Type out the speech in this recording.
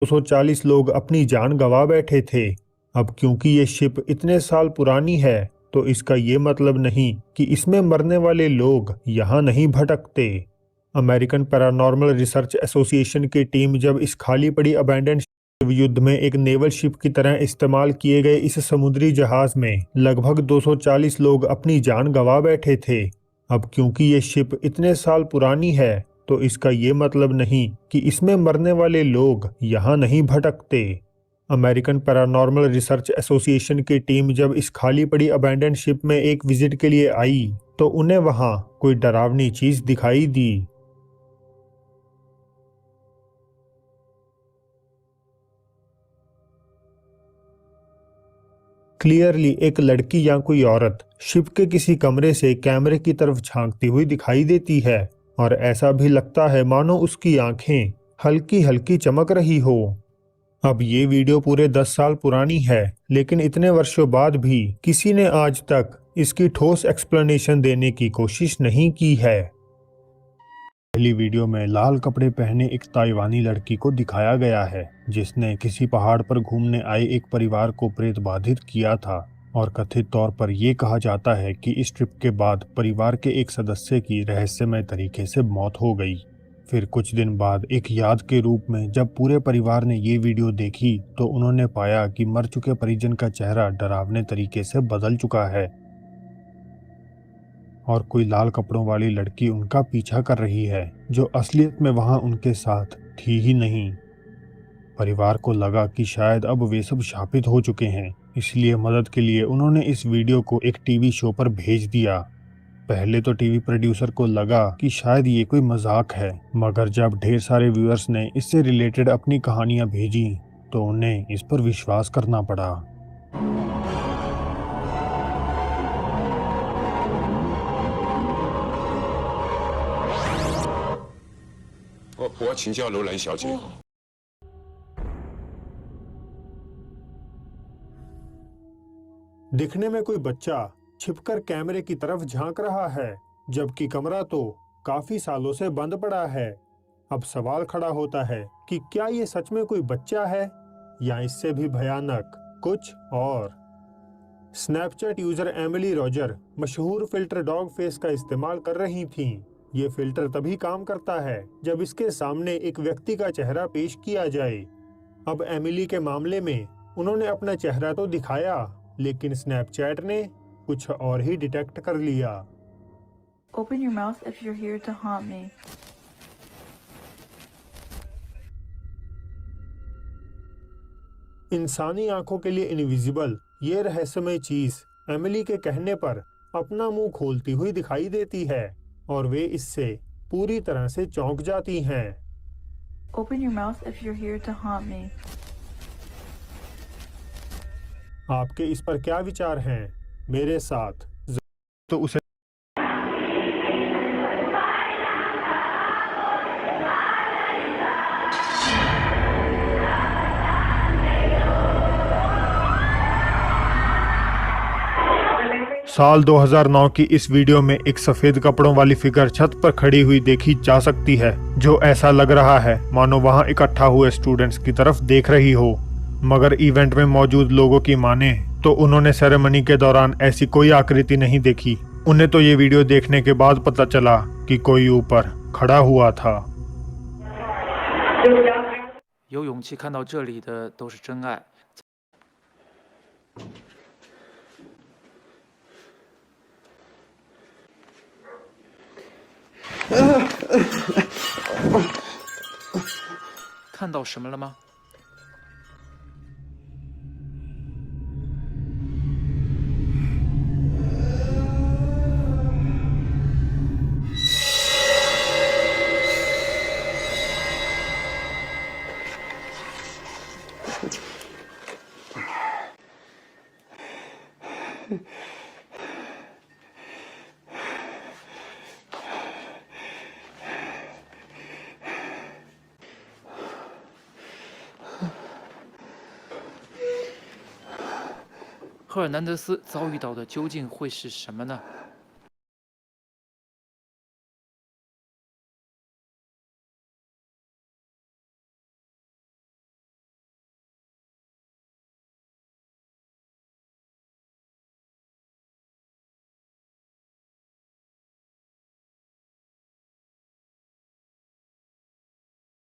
240 लोग अपनी जान गंवा बैठे थे। अब क्योंकि ये शिप इतने साल पुरानी है, तो इसका ये मतलब नहीं कि इसमें मरने वाले लोग यहाँ नहीं भटकते। अमेरिकन पैरानॉर्मल रिसर्च एसोसिएशन की टीम जब इस खाली पड़ी अबैंडन युद्ध में एक नेवल शिप की तरह इस्तेमाल किए गए इस समुद्री जहाज में लगभग 240 लोग अपनी जान गंवा बैठे थे। अब क्योंकि ये शिप इतने साल पुरानी है, तो इसका ये मतलब नहीं कि इसमें मरने वाले लोग यहाँ नहीं भटकते। अमेरिकन पैरानॉर्मल रिसर्च एसोसिएशन की टीम जब इस खाली पड़ी अबैंडन शिप में एक विजिट के लिए आई, तो उन्हें वहां कोई डरावनी चीज दिखाई दी। क्लियरली एक लड़की या कोई औरत शिप के किसी कमरे से कैमरे की तरफ झांकती हुई दिखाई देती है, और ऐसा भी लगता है मानो उसकी आंखें हल्की हल्की चमक रही हो। अब ये वीडियो पूरे 10 साल पुरानी है, लेकिन इतने वर्षों बाद भी किसी ने आज तक इसकी ठोस एक्सप्लेनेशन देने की कोशिश नहीं की है। पहली वीडियो में लाल कपड़े पहने एक ताइवानी लड़की को दिखाया गया है, जिसने किसी पहाड़ पर घूमने आए एक परिवार को प्रेत बाधित किया था, और कथित तौर पर यह कहा जाता है कि इस ट्रिप के बाद परिवार के एक सदस्य की रहस्यमय तरीके से मौत हो गई। फिर कुछ दिन बाद एक याद के रूप में जब पूरे परिवार ने ये वीडियो देखी, तो उन्होंने पाया कि मर चुके परिजन का चेहरा डरावने तरीके से बदल चुका है, और कोई लाल कपड़ों वाली लड़की उनका पीछा कर रही है, जो असलियत में वहां उनके साथ थी ही नहीं। परिवार को लगा कि शायद अब वे सब शापित हो चुके हैं, इसलिए मदद के लिए उन्होंने इस वीडियो को एक टीवी शो पर भेज दिया। पहले तो टीवी प्रोड्यूसर को लगा कि शायद ये कोई मजाक है, मगर जब ढेर सारे व्यूअर्स ने इससे रिलेटेड अपनी कहानियां भेजी, तो उन्हें इस पर विश्वास करना पड़ा। 我要请教楼兰小姐。दिखने में कोई बच्चा छिपकर कैमरे की तरफ झांक रहा है, जबकि कमरा तो काफी सालों से बंद पड़ा है। अब सवाल खड़ा होता है कि क्या ये सच में कोई बच्चा है, या इससे भी भयानक कुछ और। स्नैपचैट यूजर एमिली रॉजर मशहूर फिल्टर डॉग फेस का इस्तेमाल कर रही थीं। ये फिल्टर तभी काम करता है जब इसके सामने एक व्यक्ति का चेहरा पेश किया जाए। अब एमिली के मामले में उन्होंने अपना चेहरा तो दिखाया, लेकिन स्नैपचैट ने कुछ और ही डिटेक्ट कर लिया। Open your mouth if you're here to haunt me. इंसानी आंखों के लिए इनविजिबल ये रहस्यमय चीज एमिली के कहने पर अपना मुंह खोलती हुई दिखाई देती है, और वे इससे पूरी तरह से चौंक जाती हैं। Open your mouth if you're here to haunt me. आपके इस पर क्या विचार हैं? मेरे साथ तो उसे साल 2009 की इस वीडियो में एक सफेद कपड़ों वाली फिगर छत पर खड़ी हुई देखी जा सकती है, जो ऐसा लग रहा है मानो वहां इकट्ठा हुए स्टूडेंट्स की तरफ देख रही हो। मगर इवेंट में मौजूद लोगों की माने तो उन्होंने सेरेमनी के दौरान ऐसी कोई आकृति नहीं देखी। उन्हें तो ये वीडियो देखने के बाद पता चला कि कोई ऊपर खड़ा हुआ था। 有勇气看到这里的都是真爱。看到什么了吗？赫尔南德斯遭遇到的究竟会是什么呢？